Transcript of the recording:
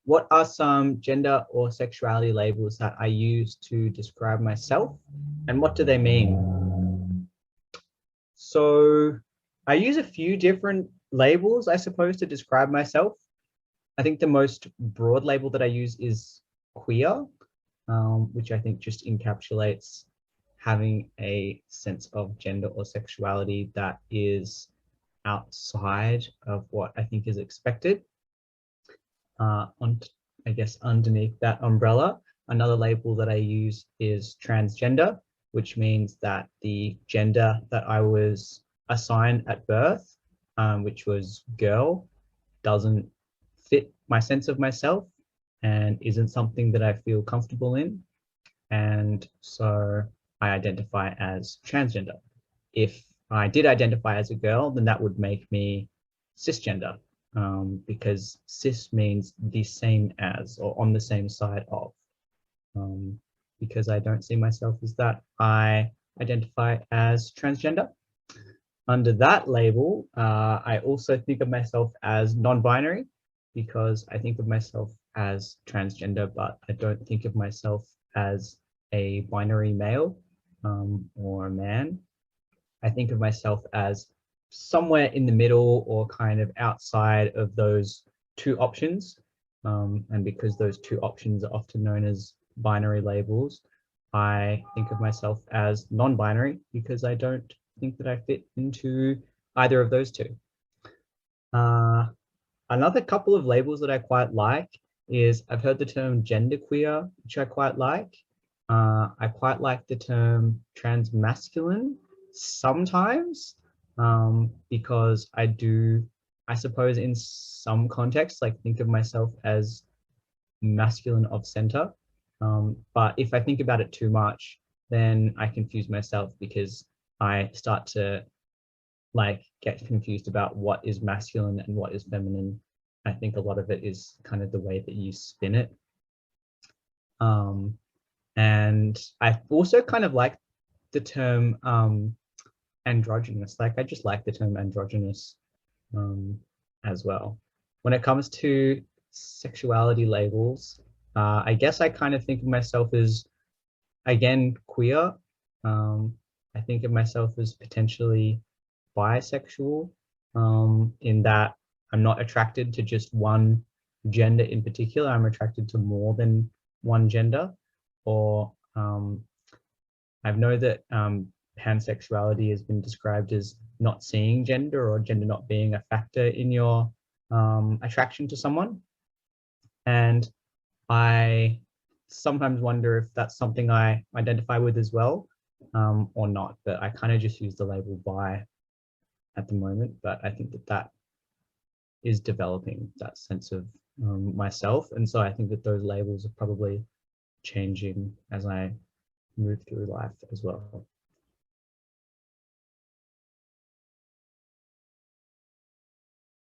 what are some gender or sexuality labels that I use to describe myself, and what do they mean? So I use a few different labels, I suppose, to describe myself. I think the most broad label that I use is queer, which I think just encapsulates having a sense of gender or sexuality that is outside of what I think is expected. I guess underneath that umbrella, another label that I use is transgender, which means that the gender that I was assigned at birth, which was girl, doesn't fit my sense of myself and isn't something that I feel comfortable in. And so I identify as transgender. If I did identify as a girl, then that would make me cisgender, because cis means the same as or on the same side of. Because I don't see myself as that, I identify as transgender. Under that label, I also think of myself as non-binary, because I think of myself as transgender, but I don't think of myself as a binary male or a man. I think of myself as somewhere in the middle or kind of outside of those two options. And because those two options are often known as binary labels, I think of myself as non-binary because I don't think that I fit into either of those two. Another couple of labels that I quite like is, I've heard the term genderqueer, which I quite like. I quite like the term transmasculine sometimes, because I suppose in some contexts, like think of myself as masculine of center. But if I think about it too much, then I confuse myself because I start to get confused about what is masculine and what is feminine. I think a lot of it is kind of the way that you spin it. And I also kind of like the term androgynous. I just like the term androgynous as well. When it comes to sexuality labels, I guess I kind of think of myself as, again, queer. I think of myself as potentially bisexual, in that I'm not attracted to just one gender in particular. I'm attracted to more than one gender. Or I know that pansexuality has been described as not seeing gender, or gender not being a factor in your attraction to someone. And I sometimes wonder if that's something I identify with as well, or not. But I kind of just use the label bi at the moment. But I think that that is developing, that sense of myself. And so I think that those labels are probably changing as I move through life as well.